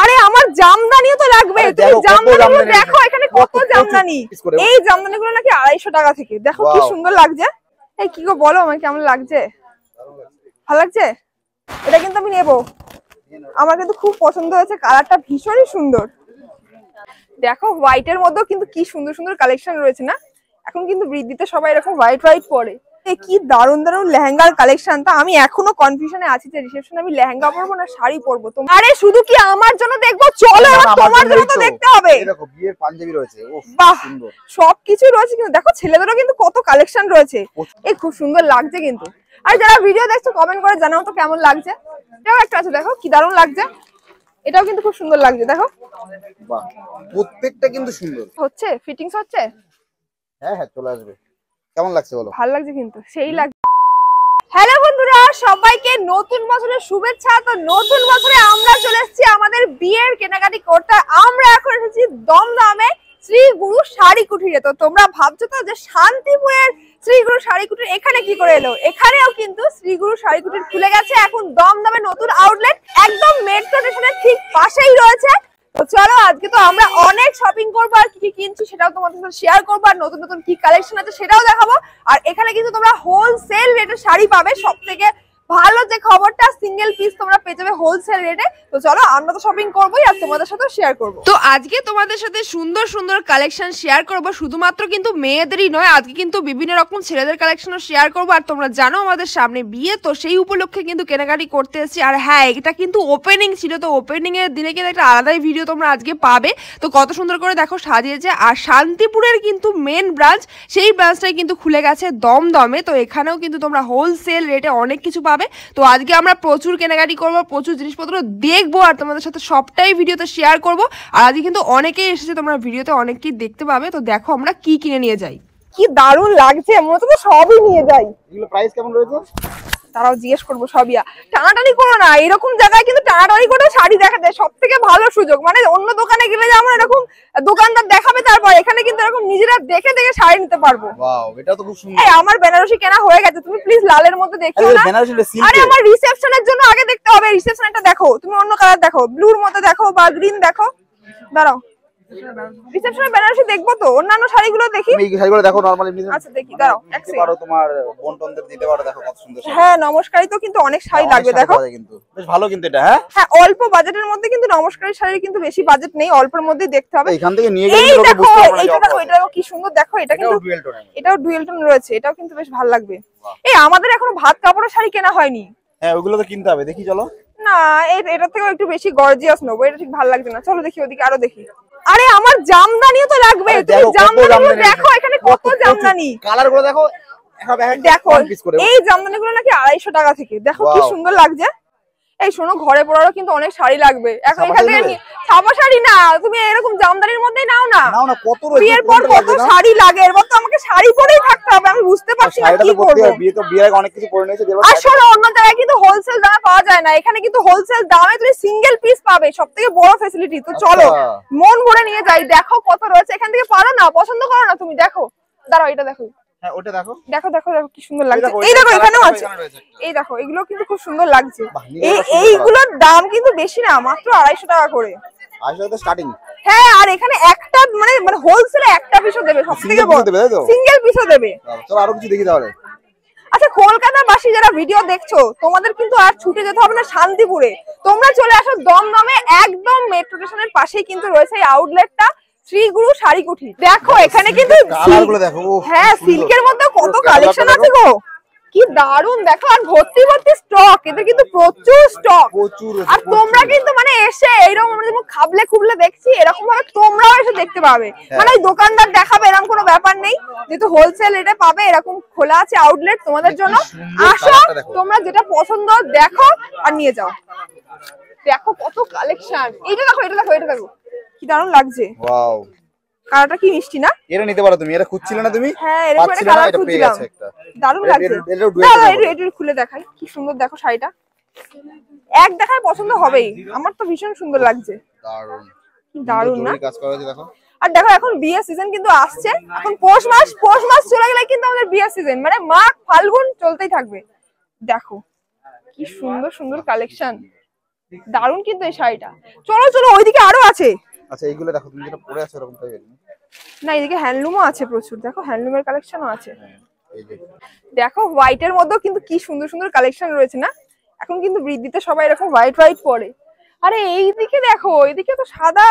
আরে আমার জামদানিও তো লাগবে, তুমি জামদানিগুলো দেখো এখানে কত জামদানি। এই জামদানিগুলো নাকি 250 টাকা থেকে। দেখো কি সুন্দর লাগছে। এই কি গো বলো আমার কেমন লাগছে? ভালো লাগছে? এটা কিন্তু আমি নেবো, আমার কিন্তু খুব পছন্দ হয়েছে, কালারটা ভীষণই সুন্দর। দেখো হোয়াইটের মধ্যেও কিন্তু কি সুন্দর সুন্দর কালেকশন রয়েছে না? এখন কিন্তু বৃদ্ধিতে সবাই এরকম হোয়াইট হোয়াইট পরে। কি দারুন দারুন লেহেঙ্গার কালেকশন। তা আমি এখনো কনফিউশনে আছি যে রিসেপশনে আমি লেহেঙ্গা পরবো না শাড়ি পরবো। আরে শুধু কি আমার জন্য দেখবো? চলো এবার তোমার জন্য তো দেখতে হবে। দেখো বিয়ের পাঞ্জাবি রয়েছে, বাহ সবকিছু রয়েছে, কিন্তু দেখো ছেলেদেরও কিন্তু কত কালেকশন রয়েছে। এই খুব সুন্দর লাগছে কিন্তু। আর যারা ভিডিও দেখছো কমেন্ট করে জানাও তো কেমন লাগছে। এটাও একটা আছে, দেখো কি দারুন লাগছে। এটাও কিন্তু খুব সুন্দর লাগছে, দেখো বাহ প্রত্যেকটা কিন্তু সুন্দর হচ্ছে। ফিটিংস হচ্ছে? হ্যাঁ হ্যাঁ চলে আসবে। কেমন লাগছে বলো? ভালো লাগছে কিন্তু, সেই লাগছে। হ্যালো বন্ধুরা, সবাইকে নতুন বছরের শুভেচ্ছা। তো নতুন বছরে আমরা চলে এসেছি আমাদের বিয়ের কেনাকাটি করতে। আমরা এখন এসেছি দমদমে শ্রী গুরু শাড়ি কুটিরে। তো তোমরা ভাবছো তো যে শান্তিপুরের শ্রী গুরু শাড়ি কুটির এখানে কি করে এলো? এখানেও কিন্তু শ্রী গুরু শাড়ি কুটির খুলে গেছে এখন দমদমে নতুন আউটলেট, একদম মেট্রো স্টেশনের ঠিক পাশেই রয়েছে। তো চলো আজকে তো আমরা অনেক শপিং করবো, আর কি কি কিনছি সেটাও তোমাদের সাথে শেয়ার করবো, আর নতুন নতুন কি কালেকশন আছে সেটাও দেখাবো। আর এখানে কিন্তু তোমরা হোলসেল রেটে শাড়ি পাবে। সব থেকে ভালো যে খবরটা, সিঙ্গেল পিস তোমরা পেয়ে যাবে হোলসেল রেটে। তো চলো আমরা তো শপিং করবোই আর তোমাদের সাথে শেয়ার করবো। তো আজকে তোমাদের সাথে সুন্দর সুন্দর কালেকশন শেয়ার করবো, শুধুমাত্র কিন্তু মেয়েদেরই নয়, আজকে কিন্তু বিভিন্ন রকম ছেলেদের কালেকশনও শেয়ার করবো। আর তোমরা জানো আমাদের সামনে বিয়ে, তো সেই উপলক্ষে কিন্তু কেনাকাটি করতে এসেছি। আর হ্যাঁ এটা কিন্তু ওপেনিং ছিল, তো ওপেনিং এর দিনে কিন্তু একটা আলাদাই ভিডিও তোমরা আজকে পাবে। তো কত সুন্দর করে দেখো সাজিয়েছে। আর শান্তিপুরের কিন্তু মেন ব্রাঞ্চ, সেই ব্রাঞ্চটাই কিন্তু খুলে গেছে দমদমে। তো এখানেও কিন্তু তোমরা হোলসেল রেটে অনেক কিছু পাবে। তো আজকে আমরা প্রচুর কেনাকাটি করবো, প্রচুর জিনিসপত্র দেখবো, আর তোমাদের সাথে সবটাই ভিডিওতে শেয়ার করবো। আর আজকে কিন্তু অনেকেই এসেছে, তোমরা ভিডিওতে অনেকেই দেখতে পাবে। তো দেখো আমরা কি কিনে নিয়ে যাই। কি দারুণ লাগছে, মনে হচ্ছে সবই নিয়ে যাই। এগুলো প্রাইস কেমন রয়েছে তারাও জিজ্ঞেস করবো সবই। টানাটানি করো না, এরকম জায়গায় কিন্তু টানাটানি করে শাড়ি দেখা যায়, সব থেকে ভালো সুযোগ। মানে অন্য দোকানে গেলে যেমন এরকম দোকানদার দেখাবে, তারপর এখানে কিন্তু এরকম নিজেরা দেখে দেখে শাড়ি নিতে পারবো। ওয়াও এটা তো খুব সুন্দর। এই আমার বেনারসি কেনা হয়ে গেছে, তুমি প্লিজ লালের মধ্যে দেখিও না। আরে আমার রিসেপশনের জন্য আগে দেখতে হবে। রিসেপশনটা দেখো, তুমি অন্য কালার দেখো, ব্লুর মধ্যে দেখো বা গ্রিন দেখো। দাঁড়াও রিসেপশনের বেনারসি দেখবো তো, অন্যান্য শাড়িগুলো দেখি। এই শাড়িগুলো দেখো নরমালি। আচ্ছা দেখি, দাঁড়াও এক সেকেন্ড। পারো তোমার বন্টনদের দিতে পারো, দেখো কত সুন্দর। হ্যাঁ নমস্কারই তো কিন্তু অনেক শাড়ি লাগবে, দেখো কিন্তু বেশ ভালো কিন্তু এটা। হ্যাঁ হ্যাঁ অল্প বাজেটের মধ্যে কিন্তু নমস্কারী শাড়ির কিন্তু বেশি বাজেট নেই, অল্পের মধ্যেই দেখতে হবে। এখান থেকে নিয়ে গেলে লোকে দেখো বুঝতে পারবে না। এটা দেখো, এটা কি সুন্দর দেখো, এটা কিন্তু ডুয়েল টোন। এটাও ডুয়েল টোন রয়েছে, এটাও কিন্তু বেশ ভালো লাগবে। এই আমাদের এখনো ভাত কাপড়ের শাড়ি কেনা হয়নি। হ্যাঁ ওগুলো তো কিনতে হবে, দেখি চলো। না এটা থেকেও একটু বেশি গর্জিয়াস নেবো, এটা ঠিক ভালো লাগছে না। চলো দেখি ওদিকে আরো দেখি। আরে আমার জামদানিও তো লাগবে, তুমি জামদানিগুলো দেখো এখানে কত জামদানি। কালারগুলো দেখো, দেখো এই জামদানিগুলো নাকি 250 টাকা থেকে। দেখো কি সুন্দর লাগছে। এই শোনো ঘরে পরারও কিন্তু অনেক শাড়ি লাগবে। এখন এখান থেকে ছাপা শাড়ি না, তুমি এরকম জামদানির মধ্যেই নাও না। কত বিয়ের পর কত শাড়ি লাগে, এরপর তো আমাকে শাড়ি পরেই থাকতে হবে। আমি বুঝতে পারছি না কি করব। বিয়ে তো বিয়ের আগে অনেক কিছু পরে নিয়েছে। আসলে অন্য জায়গায় কিন্তু হোলসেল দামে পাওয়া যায় না, এখানে কিন্তু হোলসেল দামে তুমি সিঙ্গেল পিস পাবে, সবথেকে বড় ফ্যাসিলিটি। তো চলো মন ভরে নিয়ে যাই। দেখো কত রয়েছে এখান থেকে, পারো না পছন্দ করো না তুমি? দেখো দাঁড়াও এটা দেখো। হ্যাঁ ওটা দেখো। দেখো দেখো দেখো কি সুন্দর লাগছে। এই দেখো এখানেও আছে। এই দেখো এগুলো কিন্তু খুব সুন্দর লাগছে। এইগুলোর দাম কিন্তু বেশি না, মাত্র 250 টাকা করে। 250 টাকা স্টার্টিং। হ্যাঁ আর এখানে একটা মানে হোলসেলে একটা পিসও দেবে, সবথেকে বড় সিঙ্গেল পিসও দেবে। চলো আরো কিছু দেখি তাহলে। আচ্ছা কলকাতাবাসী যারা ভিডিও দেখছো, তোমাদের কিন্তু আর ছুটে যেতে হবে না শান্তিপুরে, তোমরা চলে আসো দমদমে, একদম মেট্রো স্টেশনের পাশেই কিন্তু রয়েছে এই আউটলেটটা শ্রী গুরু শাড়ি কুটির। দেখো এখানে কিন্তু হ্যাঁ সিল্কের মধ্যে কত কালেকশন আছে গো, কি দারুন। দেখো আর ভর্তি ভর্তি স্টক, এদের কিন্তু প্রচুর স্টক। আর তোমরা কিন্তু মানে এসে এইরকম আমরা যেমন খাবলে খুবলে দেখছি, এরকম ভাবে তোমরাও এসে দেখতে পাবে। মানে দোকানদার দেখাবে এরকম কোনো ব্যাপার নেই, যেহেতু হোলসেল রেটে পাবে। এরকম খোলা আছে আউটলেট তোমাদের জন্য, আসো তোমরা যেটা পছন্দ দেখো আর নিয়ে যাও। দেখো কত কালেকশন। এইটা দেখো, এটা দেখো, এটা দেখো কি দারুণ লাগছে। ওয়াও কালারটা কি মিষ্টি না? এটা নিতে পারো তুমি, এটা খুঁজছিলে না তুমি? হ্যাঁ এরকম একটা কালার খুঁজছিলাম, দারুণ লাগছে। দাদা এটা খুলে দেখাই, কি সুন্দর দেখো শাড়িটা। এক দেখায় পছন্দ হবেই, আমার তো ভীষণ সুন্দর লাগছে। দারুণ দারুণ না? কাজ করা আছে দেখো। আর দেখো এখন বিয়ের সিজন কিন্তু আসছে, এখন পৌষ মাস চলে গেলে কিন্তু আমাদের বিয়ের সিজন, মানে মাঘ ফাল্গুন চলতেই থাকবে। দেখো কি সুন্দর সুন্দর কালেকশন। দারুণ কিন্তু এই শাড়িটা। চলো চলো ওইদিকে আরো আছে। আচ্ছা এইগুলো দেখো, তুমি যেটা পরে আছো এরকম টাইপের না এদিকে হ্যান্ডলুমও আছে প্রচুর, দেখো হ্যান্ডলুমের কালেকশনও আছে। এই যে দেখো হোয়াইটের মধ্যেও কিন্তু কি সুন্দর সুন্দর কালেকশন রয়েছে না। এখন কিন্তু বৃদ্ধিতে সবাই এরকম হোয়াইট হোয়াইট পরে। আরে এইদিকে দেখো, এইদিকে তো সাদা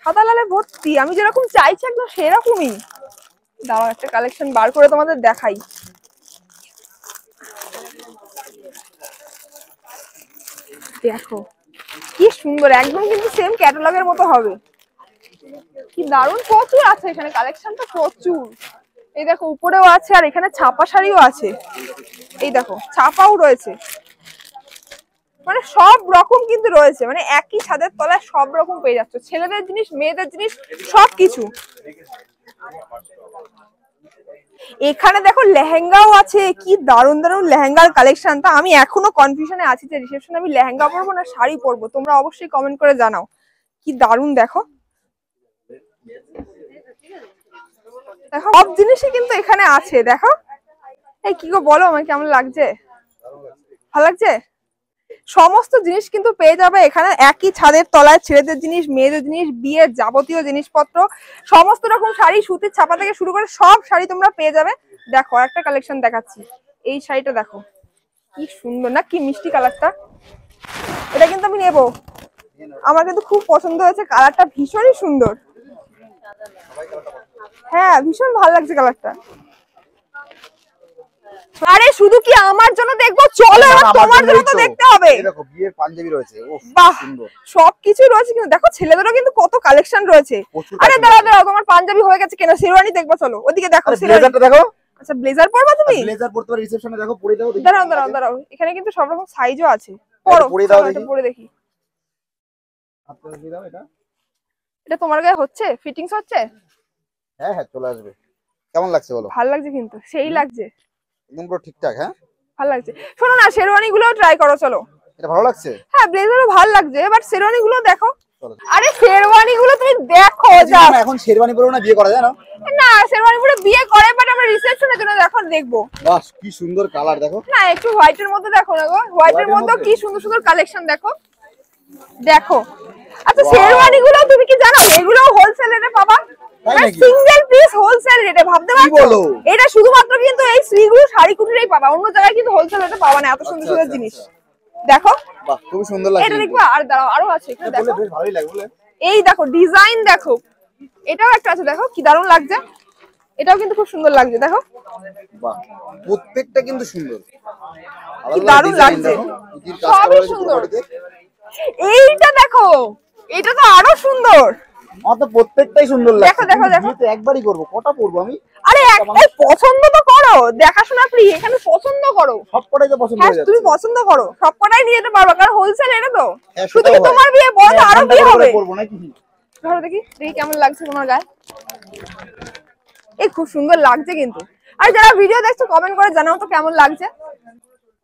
সাদা লালে ভর্তি, আমি যেরকম চাইছি একদম সেরকমই। দাঁড়াও একটা কালেকশন বার করে তোমাদের দেখাই। দেখো কি সুন্দর, একদম কিন্তু সেম ক্যাটালগের মতো হবে। কি দারুণ, প্রচুর আছে এখানে কালেকশনটা প্রচুর। এই দেখো উপরেও আছে, আর এখানে ছাপা শাড়িও আছে। এই দেখো ছাপাও রয়েছে, মানে সব রকম কিন্তু রয়েছে, মানে একই ছাদের তলায় সব রকম পেয়ে যাচ্ছে, ছেলেদের জিনিস মেয়েদের জিনিস সবকিছু। এখানে দেখো লেহেঙ্গাও আছে, কি দারুণ দারুণ লেহেঙ্গার কালেকশন। তা আমি এখনো কনফিউশনে আছি যে রিসেপশনে আমি লেহেঙ্গা পরবো না শাড়ি পরবো, তোমরা অবশ্যই কমেন্ট করে জানাও। কি দারুণ দেখো, দেখো সব জিনিসই কিন্তু এখানে আছে। দেখো এই কি গো বলো আমার কেমন লাগছে? ভালো লাগছে? সমস্ত জিনিস কিন্তু পেয়ে যাবে এখানে একই ছাদের তলায়, ছেলেদের জিনিস মেয়েদের জিনিস বিয়ের যাবতীয় জিনিসপত্র, সমস্ত রকম শাড়ি, সুতির ছাপা থেকে শুরু করে সব শাড়ি তোমরা পেয়ে যাবে। দেখো একটা কালেকশন দেখাচ্ছি, এই শাড়িটা দেখো কি সুন্দর না, কি মিষ্টি কালারটা। এটা কিন্তু আমি নেবো, আমার কিন্তু খুব পছন্দ হয়েছে, কালারটা ভীষণই সুন্দর। হ্যাঁ ভীষণ ভালো লাগছে কালারটা। আরে শুধু কি আমার জন্য দেখবো, চলো এবার তোমার জন্য তো দেখতে হবে। দেখো বিয়ের পাঞ্জাবি রয়েছে, ওহ সুন্দর, সবকিছু রয়েছে কিন্তু দেখো, ছেলেদেরও কিন্তু কত কালেকশন রয়েছে। আরে দাঁড়াও দাঁড়াও, তোমার পাঞ্জাবি হয়ে গেছে কেন, শেরওয়ানি দেখবো, চলো ওদিকে দেখো ব্লেজারটা দেখো। আচ্ছা ব্লেজার পরবা তুমি? ব্লেজার পরতে পারো, রিসেপশনে দেখো পরে দাও। দাঁড়াও দাঁড়াও দাঁড়াও, এখানে কিন্তু সব রকম সাইজও আছে, পরো পরে দাও দেখি, পরে দেখি। আপনারা দিয়ে দাও এটা। এটা তোমার গায়ে হচ্ছে, ফিটিংস হচ্ছে? হ্যাঁ হ্যাঁ চলে আসবে। কেমন লাগছে বলো? ভালো লাগছে কিন্তু, সেই লাগছে একদম পুরো ঠিকঠাক। হ্যাঁ ভালো লাগছে। শোনো না শেরওয়ানি গুলো ট্রাই করো, চলো। এটা ভালো লাগছে? হ্যাঁ ব্লেজারও ভালো লাগছে, বাট শেরওয়ানি গুলো দেখো। চলো। আরে শেরওয়ানি গুলো তুমি দেখো যা। এখন শেরওয়ানি পরে না বিয়ে করা যায় না? না শেরওয়ানি পরে বিয়ে করে, বাট আমরা রিসেপশনের জন্য এখন দেখবো। বাহ কি সুন্দর কালার দেখো না একটু হোয়াইটের মধ্যে দেখো না গো, হোয়াইটের মধ্যে কি সুন্দর সুন্দর কালেকশন দেখো। দেখো আচ্ছা শেরওয়ানি গুলো তুমি কি জানো এগুলো হোলসেল রেটে পাবা, সিঙ্গেল পিস হোলসেল রেটে, ভাবতে পারছো? এটা শুধুমাত্র কিন্তু এই শ্রীগুরু শাড়ি কুটিরেই পাবা, অন্য জায়গায় কিন্তু হোলসেল রেটে পাবা না এত সুন্দর সুন্দর জিনিস। দেখো বাহ খুব সুন্দর লাগছে এটা দেখবা। আর দাঁড়াও আরো আছে এখানে দেখো, বেশ ভালোই লাগে বলে। এই দেখো ডিজাইন দেখো, এটাও একটা আছে দেখো কি দারুণ লাগছে, এটাও কিন্তু খুব সুন্দর লাগছে দেখো। বাহ প্রত্যেকটা কিন্তু সুন্দর, কি দারুণ লাগছে, সবই সুন্দর। এইটা দেখো, এটা তো আরো সুন্দর। আমার তো প্রত্যেকটাই সুন্দর লাগছে। দেখো দেখো দেখো, তো একবারই করব, কটা পরবো আমি? আরে একটাই পছন্দ তো করো, দেখাশোনা ফ্রি, এখানে পছন্দ করো, সবকটাই তো পছন্দ হ্যাঁ হয়ে যাচ্ছে। তুমি পছন্দ করো, সবকটাই নিয়ে যেতে পারবে, কারণ হোলসেল এটা তো। হ্যাঁ, শুধু সেটাও কি হয়। তোমার বিয়ে, বড় তো আরো বিয়ে হবে। পরবো নাকি? ধরো দেখি দেখি কেমন লাগছে তোমার গায়ে। এই খুব সুন্দর লাগছে কিন্তু। আর যারা ভিডিও দেখছো কমেন্ট করে জানাও তো কেমন লাগছে।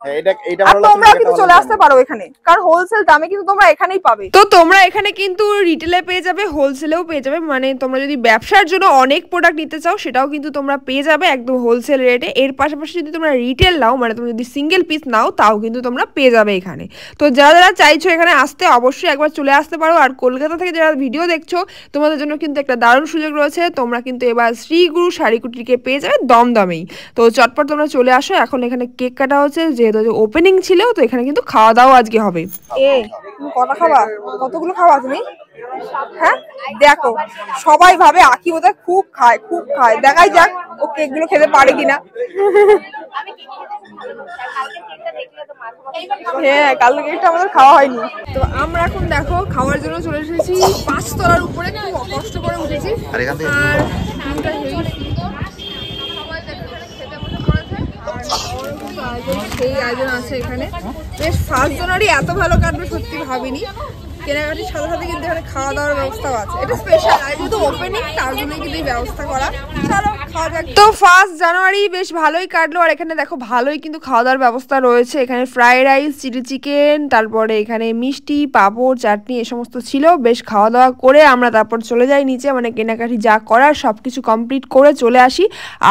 হ্যাঁ এটা আর ভালো লাগছে। তোমরা কিন্তু চলে আসতে পারো এখানে, কারণ হোলসেল দামে কিন্তু তোমরা এখানেই পাবে। তো তোমরা এখানে কিন্তু রিটেলে পেয়ে যাবে, হোলসেলেও পেয়ে যাবে, মানে তোমরা যদি ব্যবসার জন্য অনেক প্রোডাক্ট নিতে চাও সেটাও কিন্তু তোমরা পেয়ে যাবে একদম হোলসেল রেটে। এর পাশাপাশি যদি তোমরা রিটেল নাও, মানে তুমি যদি সিঙ্গেল পিস নাও, তাও কিন্তু তোমরা পেয়ে যাবে এখানে। তো যারা যারা চাইছো এখানে আসতে, অবশ্যই একবার চলে আসতে পারো। আর কলকাতা থেকে যারা ভিডিও দেখছো তোমাদের জন্য কিন্তু একটা দারুণ সুযোগ রয়েছে, তোমরা কিন্তু এবার শ্রীগুরু শাড়ি কুটিরকে পেয়ে যাবে দমদমেই। তো চটপট তোমরা চলে আসো, এখন এখানে কেক কাটা হচ্ছে, যেহেতু ওপেনিং ছিল, তো এখানে কিন্তু খাওয়া দাওয়া আজকে হবে। তুমি কটা খাবা, কতগুলো খাবা তুমি? হ্যাঁ দেখো সবাই ভাবে আকি বোধহয় খুব খায় খুব খায়, দেখাই যাক ও কেক গুলো খেতে পারে কিনা। হ্যাঁ কালকে কেকটা আমাদের খাওয়া হয়নি। তো আমরা এখন দেখো খাওয়ার জন্য চলে এসেছি 5 তলার উপরে, খুব কষ্ট করে উঠেছি। আর সেই আয়োজন আছে এখানে, বেশ 5 জনেরই এত ভালো কাটবে সত্যি ভাবিনি। কেনাকাটির সাথে সাথে কিন্তু এখানে খাওয়া দাওয়ার ব্যবস্থাও আছে। এটা স্পেশাল, আর যেহেতু ওপেনিং তার জন্য কিন্তু এই ব্যবস্থা করা। চলো খাওয়া যাক। তো 1 জানুয়ারি বেশ ভালোই কাটলো, আর এখানে দেখো ভালোই কিন্তু খাওয়া দাওয়ার ব্যবস্থা রয়েছে। এখানে ফ্রাইড রাইস, চিলি চিকেন, তারপরে এখানে মিষ্টি, পাঁপড়, চাটনি এ সমস্ত ছিল। বেশ খাওয়া দাওয়া করে আমরা তারপর চলে যাই নিচে, মানে কেনাকাটি যা করার সবকিছু কমপ্লিট করে চলে আসি।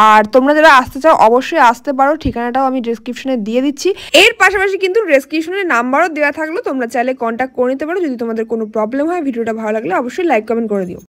আর তোমরা যারা আসতে চাও অবশ্যই আসতে পারো, ঠিকানাটাও আমি ডেসক্রিপশনে দিয়ে দিচ্ছি। এর পাশাপাশি কিন্তু ডেসক্রিপশনে নাম্বারও দেওয়া থাকলো, তোমরা চাইলে কন্ট্যাক্ট করে নিতে পারো যদি তোমাদের কোনো প্রবলেম হয়। ভিডিওটা ভালো লাগলে অবশ্যই লাইক কমেন্ট করে দিও।